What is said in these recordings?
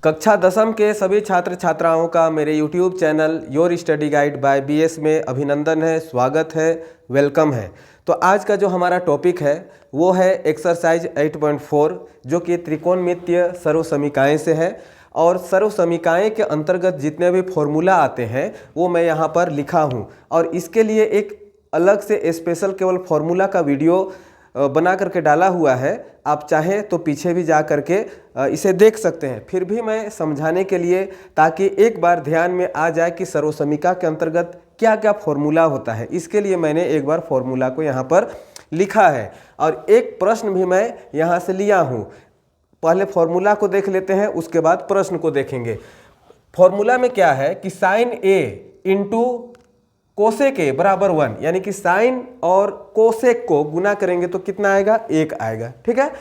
कक्षा दसम के सभी छात्र छात्राओं का मेरे YouTube channel your study guide by BS में अभिनंदन है, स्वागत है, वेलकम है। तो आज का जो हमारा टॉपिक है वो है एक्सरसाइज 8.4 जो कि त्रिकोणमितीय सर्वसमीकाएं से है। और सर्वसमीकाएं के अंतर्गत जितने भी फॉर्मूला आते हैं वो मैं यहाँ पर लिखा हूँ और इसके लिए एक अलग से स्पेशल केवल फॉर्मूला का वीडियो बना करके डाला हुआ है। आप चाहें तो पीछे भी जा करके इसे देख सकते हैं। फिर भी मैं समझाने के लिए, ताकि एक बार ध्यान में आ जाए कि सर्वसमीका के अंतर्गत क्या क्या फॉर्मूला होता है, इसके लिए मैंने एक बार फॉर्मूला को यहाँ पर लिखा है और एक प्रश्न भी मैं यहाँ से लिया हूँ। पहले फॉर्मूला को देख लेते हैं, उसके बाद प्रश्न को देखेंगे। फॉर्मूला में क्या है कि sine A into cosec A बराबर 1, यानी कि साइन और कोसेक को गुना करेंगे तो कितना आएगा, 1 आएगा। ठीक है।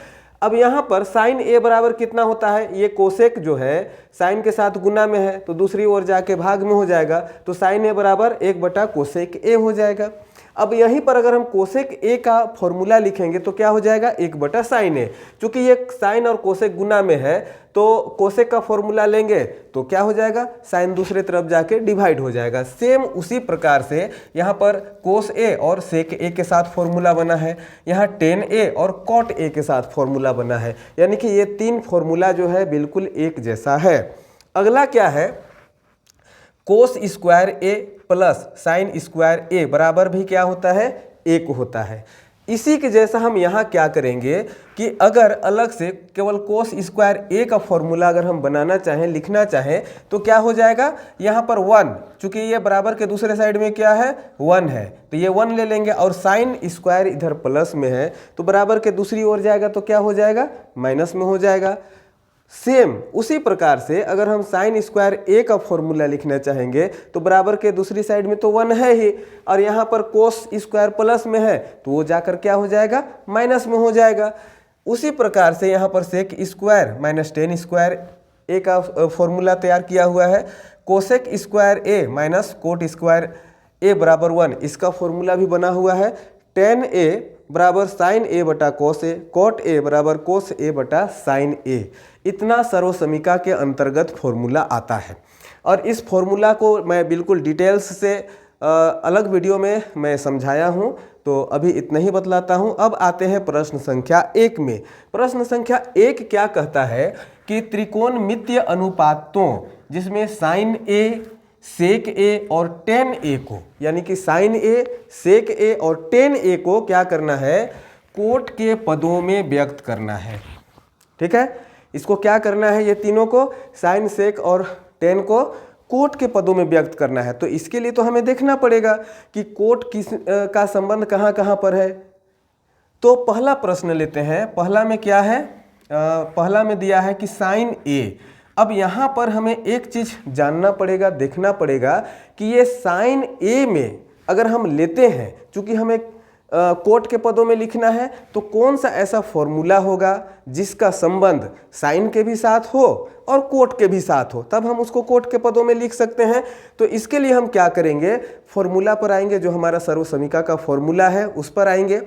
अब यहाँ पर साइन ए बराबर कितना होता है, ये कोसेक जो है साइन के साथ गुना में है तो दूसरी ओर जाके भाग में हो जाएगा, तो साइन ए बराबर 1/कोसेक ए हो जाएगा। अब यहीं पर अगर हम कोसेक ए का फॉर्मूला लिखेंगे तो क्या हो जाएगा, 1/साइन ए। चूंकि ये साइन और कोसेक गुना में है तो कोसेक का फॉर्मूला लेंगे तो क्या हो जाएगा, साइन दूसरे तरफ जाके डिवाइड हो जाएगा। सेम उसी प्रकार से यहाँ पर कोस ए और सेक ए के साथ फॉर्मूला बना है, यहाँ टेन ए और कॉट ए के साथ फॉर्मूला बना है, यानी कि ये तीन फॉर्मूला जो है बिल्कुल एक जैसा है। अगला क्या है, कोस square A plus sign square A बराबर भी क्या होता है, 1 होता है। इसी के जैसा हम यहाँ क्या करेंगे कि अगर अलग से केवल कोस स्क्वायर ए का फॉर्मूला अगर हम बनाना चाहें, लिखना चाहें, तो क्या हो जाएगा, यहाँ पर 1, चूंकि ये बराबर के दूसरे साइड में क्या है, 1 है, तो ये 1 ले लेंगे और साइन स्क्वायर इधर प्लस में है तो बराबर के दूसरी ओर जाएगा तो क्या हो जाएगा, माइनस में हो जाएगा। सेम उसी प्रकार से अगर हम साइन स्क्वायर ए का फॉर्मूला लिखना चाहेंगे तो बराबर के दूसरी साइड में तो 1 है ही, और यहाँ पर कोस स्क्वायर प्लस में है तो वो जाकर क्या हो जाएगा, माइनस में हो जाएगा। उसी प्रकार से यहाँ पर sec square minus tan square A का फॉर्मूला तैयार किया हुआ है। Cosec square A minus cot square A बराबर 1, इसका फॉर्मूला भी बना हुआ है। टेन ए बराबर साइन ए बटा कोस ए, कोट ए बराबर कोस ए बटा साइन ए। इतना सर्वसमीका के अंतर्गत फॉर्मूला आता है और इस फॉर्मूला को मैं बिल्कुल डिटेल्स से अलग वीडियो में मैं समझाया हूँ, तो अभी इतना ही बतलाता हूँ। अब आते हैं प्रश्न संख्या 1 में। प्रश्न संख्या 1 क्या कहता है कि त्रिकोणमितीय अनुपातों जिसमें साइन ए, सेक ए और टेन ए को, यानी कि साइन ए, सेक ए और टेन ए को क्या करना है, कोट के पदों में व्यक्त करना है। ठीक है, इसको क्या करना है, ये तीनों को, साइन, सेक और टेन को कोट के पदों में व्यक्त करना है। तो इसके लिए तो हमें देखना पड़ेगा कि कोट किस का संबंध कहाँ कहाँ पर है। तो पहला प्रश्न लेते हैं। पहला में क्या है, पहला में दिया है कि साइन ए। अब यहाँ पर हमें एक चीज़ जानना पड़ेगा, देखना पड़ेगा कि ये साइन ए में अगर हम लेते हैं, चूंकि हमें कोट के पदों में लिखना है, तो कौन सा ऐसा फॉर्मूला होगा जिसका संबंध साइन के भी साथ हो और कोट के भी साथ हो, तब हम उसको कोट के पदों में लिख सकते हैं। तो इसके लिए हम क्या करेंगे, फॉर्मूला पर आएंगे, जो हमारा सर्वसमीका का फॉर्मूला है उस पर आएंगे।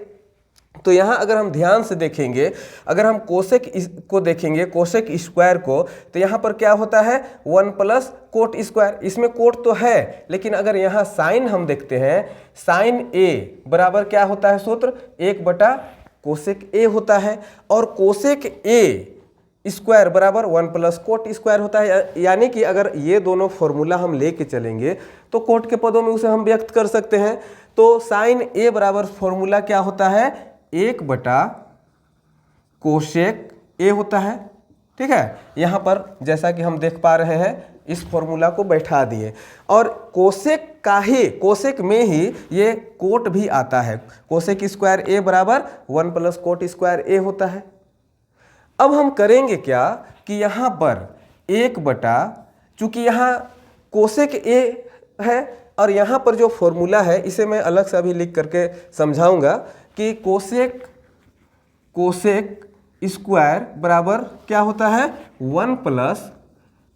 तो यहाँ अगर हम ध्यान से देखेंगे, अगर हम कोसेक को देखेंगे, कोसेक स्क्वायर को, तो यहाँ पर क्या होता है, 1 प्लस कोट स्क्वायर। इसमें कोट तो है, लेकिन अगर यहाँ साइन हम देखते हैं, साइन ए बराबर क्या होता है सूत्र, 1/कोसेक ए होता है, और कोसेक ए स्क्वायर बराबर 1 प्लस कोट स्क्वायर होता है। यानी कि अगर ये दोनों फॉर्मूला हम लेके चलेंगे तो कोट के पदों में उसे हम व्यक्त कर सकते हैं। तो साइन ए बराबर फॉर्मूला क्या होता है, 1/कोसेक ए होता है। ठीक है, यहाँ पर जैसा कि हम देख पा रहे हैं इस फॉर्मूला को बैठा दिए, और कोसेक का ही, कोसेक में ही ये कोट भी आता है। कोसेक स्क्वायर ए बराबर 1 प्लस कोट स्क्वायर ए होता है। अब हम करेंगे क्या कि यहाँ पर 1/, चूंकि यहाँ कोसेक ए है और यहाँ पर जो फॉर्मूला है इसे मैं अलग से अभी लिख करके समझाऊंगा कि कोसेक स्क्वायर बराबर क्या होता है, 1 प्लस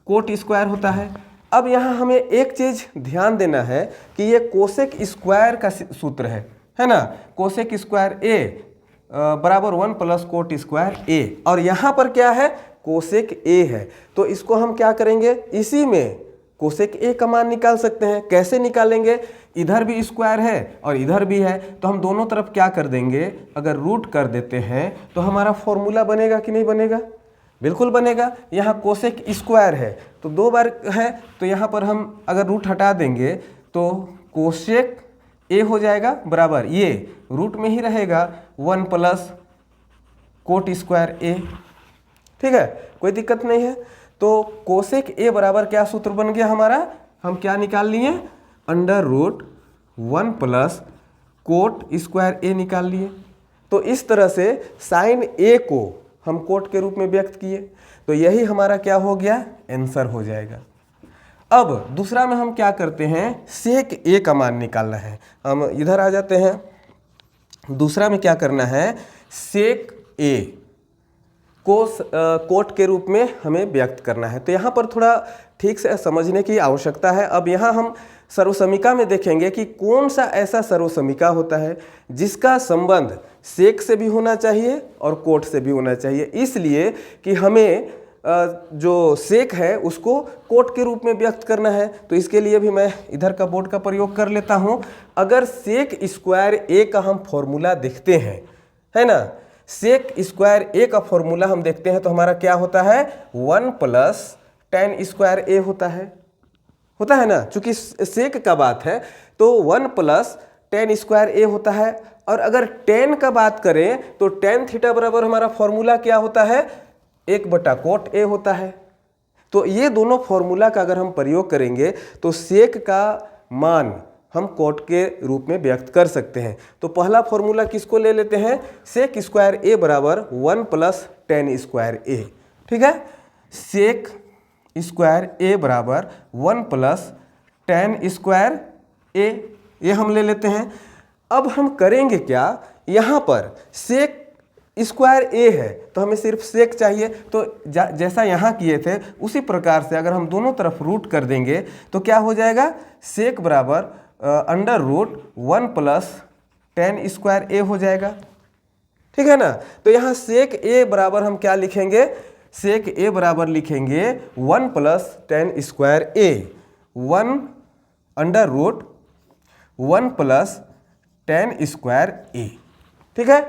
कोट स्क्वायर होता है। अब यहाँ हमें एक चीज़ ध्यान देना है कि ये कोसेक स्क्वायर का सूत्र है ना, कोसेक स्क्वायर ए बराबर 1 प्लस कोट स्क्वायर ए, और यहाँ पर क्या है, कोसेक ए है। तो इसको हम क्या करेंगे, इसी में कोसेक ए का मान निकाल सकते हैं। कैसे निकालेंगे, इधर भी स्क्वायर है और इधर भी है, तो हम दोनों तरफ क्या कर देंगे, अगर रूट कर देते हैं तो हमारा फॉर्मूला बनेगा कि नहीं बनेगा, बिल्कुल बनेगा। यहाँ कोसेक स्क्वायर है तो 2 बार है, तो यहाँ पर हम अगर रूट हटा देंगे तो कोसेक ए हो जाएगा बराबर, ये रूट में ही रहेगा 1 प्लस कोट स्क्वायर ए। ठीक है, कोई दिक्कत नहीं है। तो कोसेक ए बराबर क्या सूत्र बन गया हमारा, हम क्या निकाल लिए, under root 1 plus cot square A निकाल लिए। तो इस तरह से साइन ए को हम कोट के रूप में व्यक्त किए, तो यही हमारा क्या हो गया, आंसर हो जाएगा। अब दूसरा में हम क्या करते हैं, सेक ए का मान निकालना है। हम इधर आ जाते हैं, दूसरा में क्या करना है, सेक ए को कोट के रूप में हमें व्यक्त करना है। तो यहाँ पर थोड़ा ठीक से समझने की आवश्यकता है। अब यहाँ हम सर्वसमीका में देखेंगे कि कौन सा ऐसा सर्वसमीका होता है जिसका संबंध सेक से भी होना चाहिए और कोट से भी होना चाहिए, इसलिए कि हमें जो सेक है उसको कोट के रूप में व्यक्त करना है। तो इसके लिए भी मैं इधर का बोर्ड का प्रयोग कर लेता हूँ। अगर सेक स्क्वायर ए का हम फॉर्मूला देखते हैं, है ना, सेक स्क्वायर ए का फॉर्मूला हम देखते हैं तो हमारा क्या होता है, 1 प्लस टेन स्क्वायर ए होता है ना। चूंकि सेक का बात है तो 1 प्लस टेन स्क्वायर ए होता है। और अगर टेन का बात करें तो टेन थीटा बराबर हमारा फॉर्मूला क्या होता है, 1/कोट ए होता है। तो ये दोनों फॉर्मूला का अगर हम प्रयोग करेंगे तो सेक का मान हम कोट के रूप में व्यक्त कर सकते हैं। तो पहला फॉर्मूला किसको ले लेते हैं, सेक स्क्वायर ए बराबर 1 प्लस टेन स्क्वायर ए। ठीक है, सेक स्क्वायर ए बराबर 1 प्लस टेन स्क्वायर ए, ये हम ले लेते हैं। अब हम करेंगे क्या, यहाँ पर सेक स्क्वायर ए है तो हमें सिर्फ सेक चाहिए, तो जैसा यहाँ किए थे उसी प्रकार से अगर हम दोनों तरफ रूट कर देंगे तो क्या हो जाएगा, सेक बराबर under root 1 plus tan square A हो जाएगा। ठीक है ना। तो यहाँ सेक ए बराबर हम क्या लिखेंगे, सेक ए बराबर लिखेंगे 1 plus tan square A, 1 under root 1 plus tan square A. ठीक है,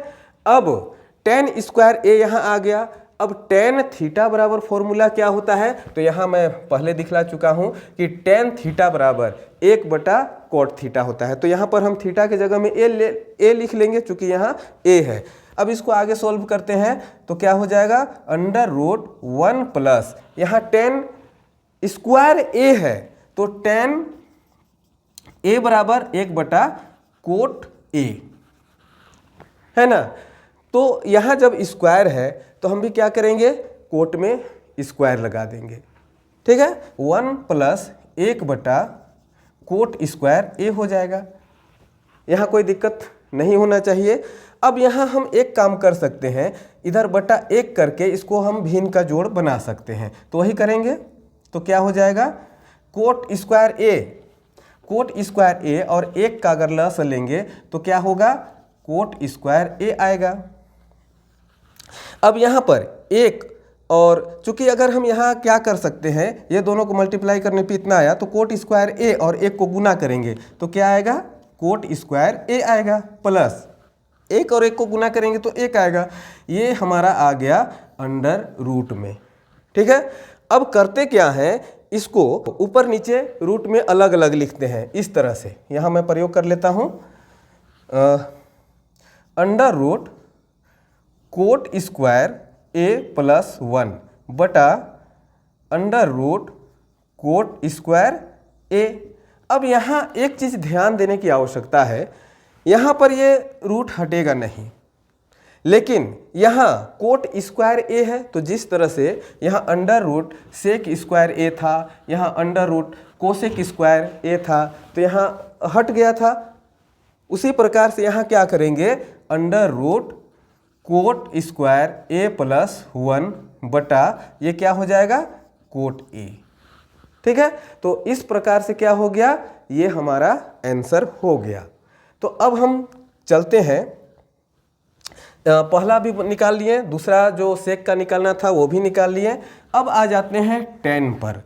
अब टेन स्क्वायर ए यहाँ आ गया। अब टेन थीटा बराबर फॉर्मूला क्या होता है, तो यहाँ मैं पहले दिखला चुका हूँ कि टेन थीटा बराबर 1/कोट थीटा होता है। तो यहाँ पर हम थीटा के जगह में ए लिख लेंगे चूंकि यहाँ ए है। अब इसको आगे सॉल्व करते हैं तो क्या हो जाएगा, अंडर रूट 1 प्लस, यहाँ टेन स्क्वायर ए है तो टेन ए बराबर 1/कोट ए, है ना। तो यहाँ जब स्क्वायर है तो हम भी क्या करेंगे, कोट में स्क्वायर लगा देंगे। ठीक है, 1 प्लस 1/कोट स्क्वायर ए हो जाएगा। यहाँ कोई दिक्कत नहीं होना चाहिए। अब यहाँ हम एक काम कर सकते हैं, इधर बटा 1 करके इसको हम भिन्न का जोड़ बना सकते हैं, तो वही करेंगे। तो क्या हो जाएगा, कोट स्क्वायर ए, कोट स्क्वायर ए और 1 का अगर लस लेंगे तो क्या होगा, कोट स्क्वायर ए आएगा। अब यहाँ पर 1 और चूंकि अगर हम यहाँ क्या कर सकते हैं, ये दोनों को मल्टीप्लाई करने पे इतना आया तो कोट स्क्वायर ए और 1 को गुना करेंगे तो क्या आएगा, कोट स्क्वायर ए आएगा, प्लस 1 और 1 को गुना करेंगे तो 1 आएगा। ये हमारा आ गया अंडर रूट में। ठीक है, अब करते क्या है, इसको ऊपर नीचे रूट में अलग अलग लिखते हैं इस तरह से। यहाँ मैं प्रयोग कर लेता हूँ, under root coat square A plus 1 बटा अंडर रूट कोट स्क्वायर ए। अब यहाँ एक चीज़ ध्यान देने की आवश्यकता है, यहाँ पर ये रूट हटेगा नहीं, लेकिन यहाँ कोट स्क्वायर ए है तो जिस तरह से यहाँ अंडर रूट सेक स्क्वायर ए था, यहाँ अंडर रूट कोसेक स्क्वायर ए था तो यहाँ हट गया था। उसी प्रकार से यहाँ क्या करेंगे, under root coat square A plus 1 बटा ये क्या हो जाएगा, कोट ए। ठीक है, तो इस प्रकार से क्या हो गया, ये हमारा आंसर हो गया। तो अब हम चलते हैं पहला भी निकाल लिए, दूसरा जो सेक का निकालना था वो भी निकाल लिए। अब आ जाते हैं tan पर।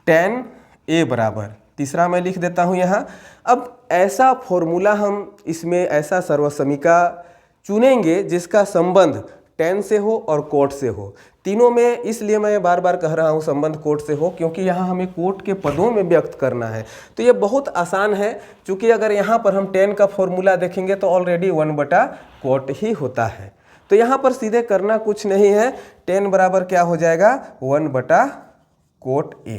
tan a बराबर, तीसरा मैं लिख देता हूँ यहाँ। अब ऐसा फॉर्मूला हम इसमें ऐसा सर्वसमीका चुनेंगे जिसका संबंध tan से हो और कोट से हो। तीनों में इसलिए मैं बार बार कह रहा हूँ संबंध कोट से हो, क्योंकि यहाँ हमें कोट के पदों में व्यक्त करना है। तो ये बहुत आसान है, क्योंकि अगर यहाँ पर हम tan का फॉर्मूला देखेंगे तो ऑलरेडी 1/कोट ही होता है। तो यहाँ पर सीधे करना कुछ नहीं है, tan बराबर क्या हो जाएगा 1/कोट a।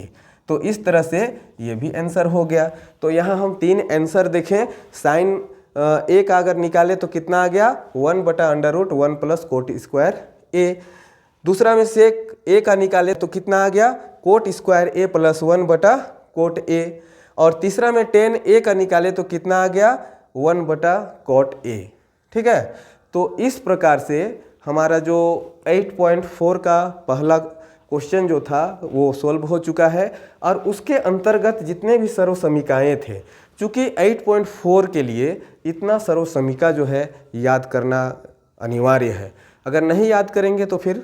तो इस तरह से ये भी आंसर हो गया। तो यहाँ हम 3 आंसर देखें। साइन a का अगर निकाले तो कितना आ गया 1/√1 + कोट स्क्वायर a। दूसरा में सेक a का निकाले तो कितना आ गया कोट स्क्वायर a + 1/कोट a। और तीसरा में tan a का निकाले तो कितना आ गया 1/कोट a। ठीक है, तो इस प्रकार से हमारा जो 8.4 का पहला क्वेश्चन जो था वो सॉल्व हो चुका है। और उसके अंतर्गत जितने भी सर्वसमीकाएँ थे, चूँकि 8.4 के लिए इतना सर्वसमीका जो है याद करना अनिवार्य है। अगर नहीं याद करेंगे तो फिर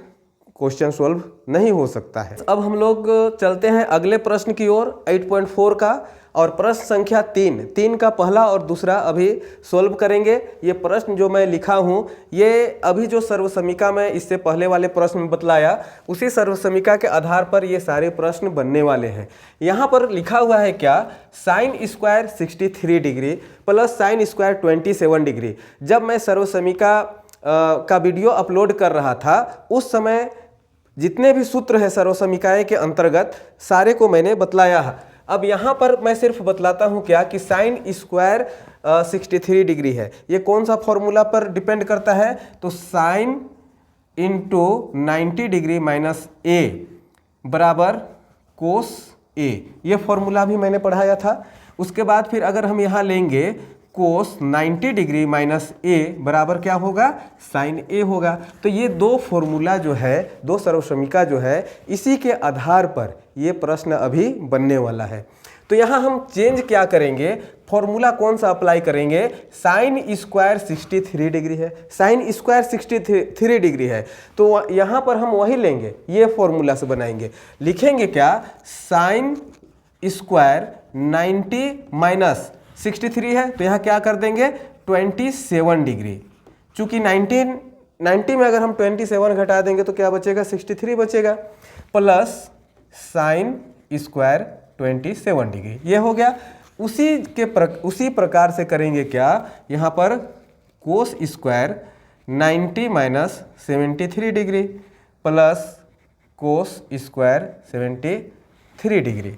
क्वेश्चन सॉल्व नहीं हो सकता है। अब हम लोग चलते हैं अगले प्रश्न की ओर 8.4 का, और प्रश्न संख्या 3 का पहला और दूसरा अभी सॉल्व करेंगे। ये प्रश्न जो मैं लिखा हूँ ये अभी जो सर्वसमीका मैं इससे पहले वाले प्रश्न में बतलाया उसी सर्वसमीका के आधार पर ये सारे प्रश्न बनने वाले हैं। यहाँ पर लिखा हुआ है क्या, sine square 63 degree plus sine square 27 degree. जब मैं सर्वसमीका का वीडियो अपलोड कर रहा था उस समय जितने भी सूत्र है सर्वसमीकाएँ के अंतर्गत सारे को मैंने बतलाया है। अब यहाँ पर मैं सिर्फ बतलाता हूँ क्या कि साइन स्क्वायर 63 डिग्री है। ये कौन सा फॉर्मूला पर डिपेंड करता है, तो sine into 90 degree minus a बराबर कोस a। ये फॉर्मूला भी मैंने पढ़ाया था। उसके बाद फिर अगर हम यहाँ लेंगे कोस 90 डिग्री माइनस a बराबर क्या होगा साइन a होगा। तो ये दो फॉर्मूला जो है, दो सर्वसमीका जो है, इसी के आधार पर ये प्रश्न अभी बनने वाला है। तो यहाँ हम चेंज क्या करेंगे, फॉर्मूला कौन सा अप्लाई करेंगे, साइन स्क्वायर 63 डिग्री है, साइन स्क्वायर 63 डिग्री है तो यहाँ पर हम वही लेंगे, ये फॉर्मूला से बनाएंगे। लिखेंगे क्या, साइन स्क्वायर 90 माइनस 63 है तो यहाँ क्या कर देंगे 27 डिग्री। चूँकि 90 में अगर हम 27 घटा देंगे तो क्या बचेगा 63 बचेगा, प्लस साइन स्क्वायर 27 डिग्री। ये हो गया। उसी प्रकार से करेंगे क्या, यहाँ पर cos square 90 minus 73 degree plus cos square 73 degree.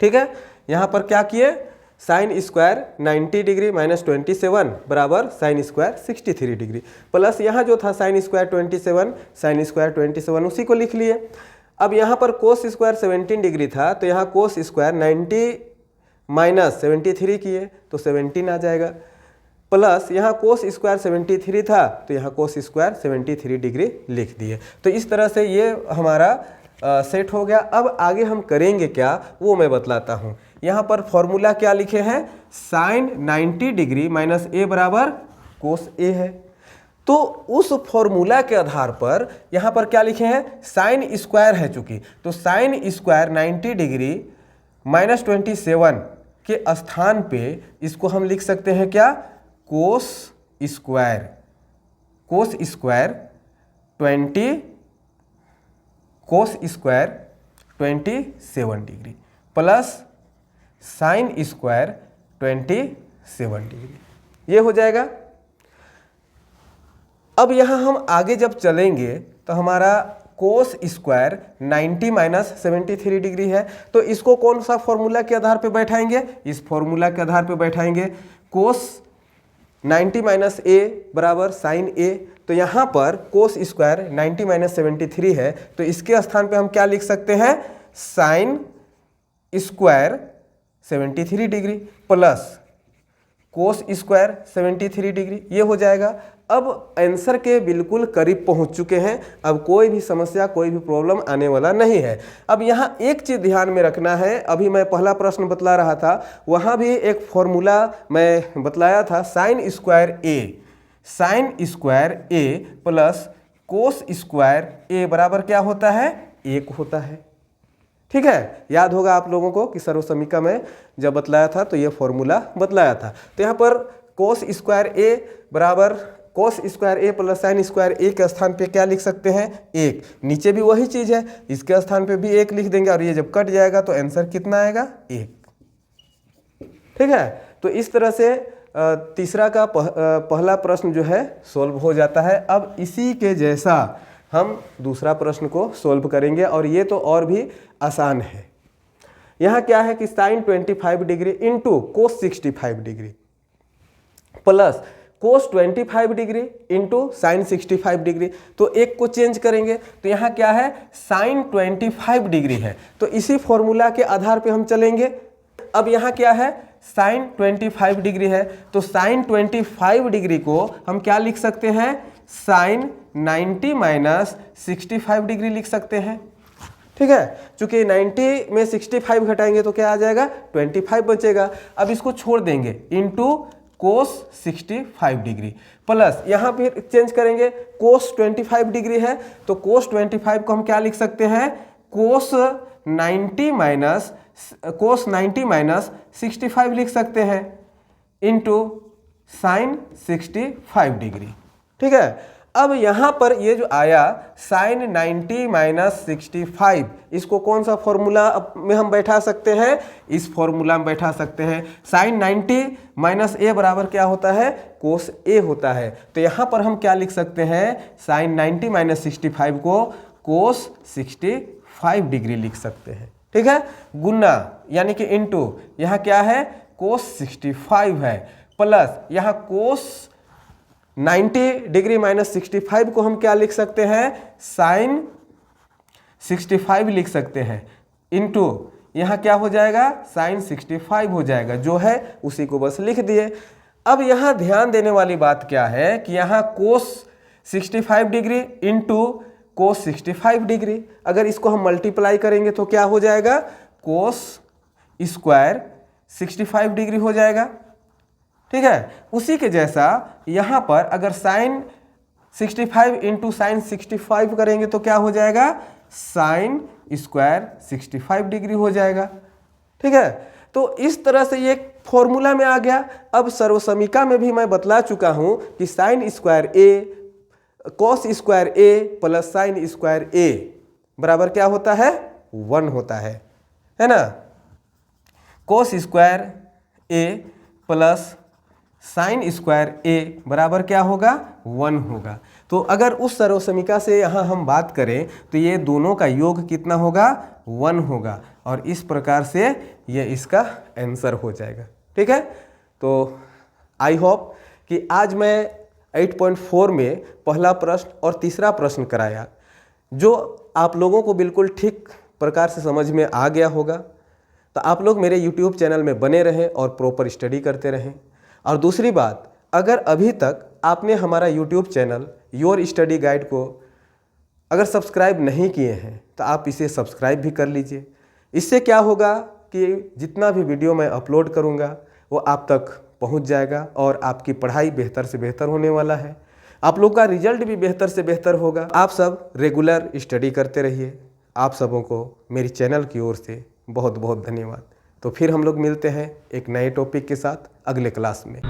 ठीक है, यहाँ पर क्या किए, साइन स्क्वायर 90 डिग्री माइनस 27 बराबर साइन स्क्वायर 63 डिग्री, प्लस यहाँ जो था साइन स्क्वायर 27 साइन स्क्वायर 27 उसी को लिख लिए। अब यहाँ पर कोस स्क्वायर 17 डिग्री था तो यहाँ कोस स्क्वायर 90 माइनस 73 किए तो 17 आ जाएगा, प्लस यहाँ कोस स्क्वायर 73 था तो यहाँ कोस स्क्वायर 73 डिग्री लिख दिए। तो इस तरह से ये हमारा सेट हो गया। अब आगे हम करेंगे क्या वो मैं बतलाता हूँ। यहाँ पर फॉर्मूला क्या लिखे हैं, साइन 90 डिग्री माइनस a बराबर कोस a है। तो उस फॉर्मूला के आधार पर यहाँ पर क्या लिखे हैं, साइन स्क्वायर है चूंकि, तो साइन स्क्वायर 90 डिग्री माइनस 27 के स्थान पे इसको हम लिख सकते हैं क्या, cos square 27 degree plus sine square 27 degree, ये हो जाएगा। अब यहाँ हम आगे जब चलेंगे तो हमारा कोस स्क्वायर 90 माइनस 73 डिग्री है तो इसको कौन सा फॉर्मूला के आधार पे बैठाएंगे, इस फॉर्मूला के आधार पे बैठाएंगे। कोस 90 माइनस a बराबर साइन a, तो यहाँ पर कोस स्क्वायर 90 माइनस 73 है तो इसके स्थान पे हम क्या लिख सकते हैं, sine square 73 degree plus cos square 73 degree, ये हो जाएगा। अब आंसर के बिल्कुल करीब पहुंच चुके हैं, अब कोई भी समस्या कोई भी प्रॉब्लम आने वाला नहीं है। अब यहाँ एक चीज़ ध्यान में रखना है, अभी मैं पहला प्रश्न बतला रहा था वहाँ भी एक फॉर्मूला मैं बतलाया था, sine square a sine square A plus cos square A बराबर क्या होता है? 1 होता है। ठीक है, याद होगा आप लोगों को कि सर्वसमीका में जब बतलाया था तो ये फॉर्मूला बतलाया था। तो यहाँ पर कोस स्क्वायर ए बराबर कोस square A plus sign square ए के स्थान पे क्या लिख सकते हैं? 1। नीचे भी वही चीज़ है, इसके स्थान पे भी 1 लिख देंगे और ये जब कट जाएगा तो आंसर कितना आएगा? 1। ठीक है, तो इस तरह से तीसरा का पहला प्रश्न जो है सोल्व हो जाता है। अब इसी के जैसा हम दूसरा प्रश्न को सोल्व करेंगे और ये तो और भी आसान है। यहाँ क्या है कि sine 25 degree into cos 65 degree plus cos 25 degree into sine 65 degree. तो एक को चेंज करेंगे तो यहाँ क्या है? साइन 25 डिग्री है, तो इसी फॉर्मूला के आधार पे हम चलेंगे। अब यहाँ क्या है? साइन 25 डिग्री है, तो साइन 25 डिग्री को हम क्या लिख सकते हैं? साइन 90 माइनस 65 डिग्री लिख सकते हैं। ठीक है, चूंकि 90 में 65 घटाएंगे तो क्या आ जाएगा? 25 बचेगा। अब इसको छोड़ देंगे इंटू कोस 65 डिग्री प्लस यहाँ पे चेंज करेंगे, कोस 25 डिग्री है तो कोस 25 को हम क्या लिख सकते हैं? कोस 90 माइनस 65 लिख सकते हैं इंटू साइन 65 डिग्री। ठीक है, अब यहाँ पर ये जो आया साइन 90 माइनस 65, इसको कौन सा फॉर्मूला में हम बैठा सकते हैं? इस फॉर्मूला में बैठा सकते हैं। साइन 90 माइनस ए बराबर क्या होता है? कोस ए होता है। तो यहाँ पर हम क्या लिख सकते हैं? साइन 90 माइनस 65 को कोस 65 डिग्री लिख सकते हैं। ठीक है, गुना यानी कि इंटू, यहाँ क्या है? कोस 65 है प्लस यहाँ कोस 90 डिग्री माइनस 65 को हम क्या लिख सकते हैं? साइन 65 लिख सकते हैं इंटू यहाँ क्या हो जाएगा? साइन 65 हो जाएगा, जो है उसी को बस लिख दिए। अब यहाँ ध्यान देने वाली बात क्या है कि यहाँ कोस 65 डिग्री इंटू कोस 65 डिग्री, अगर इसको हम मल्टीप्लाई करेंगे तो क्या हो जाएगा? कोस स्क्वायर 65 डिग्री हो जाएगा। ठीक है, उसी के जैसा यहाँ पर अगर साइन 65 इंटू साइन 65 करेंगे तो क्या हो जाएगा? साइन स्क्वायर 65 डिग्री हो जाएगा। ठीक है, तो इस तरह से ये फॉर्मूला में आ गया। अब सर्वसमीका में भी मैं बतला चुका हूँ कि sign square A cos square A plus sign square A बराबर क्या होता है? 1 होता है ना। Cos square A plus sign square A बराबर क्या होगा? 1 होगा। तो अगर उस सर्वसमीका से यहाँ हम बात करें तो ये दोनों का योग कितना होगा? 1 होगा और इस प्रकार से ये इसका आंसर हो जाएगा। ठीक है, तो आई होप कि आज मैं 8.4 में पहला प्रश्न और तीसरा प्रश्न कराया, जो आप लोगों को बिल्कुल ठीक प्रकार से समझ में आ गया होगा। तो आप लोग मेरे YouTube चैनल में बने रहें और प्रॉपर स्टडी करते रहें। और दूसरी बात, अगर अभी तक आपने हमारा YouTube channel your study guide को अगर सब्सक्राइब नहीं किए हैं तो आप इसे सब्सक्राइब भी कर लीजिए। इससे क्या होगा कि जितना भी वीडियो मैं अपलोड करूँगा वो आप तक पहुँच जाएगा और आपकी पढ़ाई बेहतर से बेहतर होने वाला है। आप लोग का रिजल्ट भी बेहतर से बेहतर होगा। आप सब रेगुलर स्टडी करते रहिए। आप सबों को मेरी चैनल की ओर से बहुत बहुत धन्यवाद। तो फिर हम लोग मिलते हैं एक नए टॉपिक के साथ अगले क्लास में।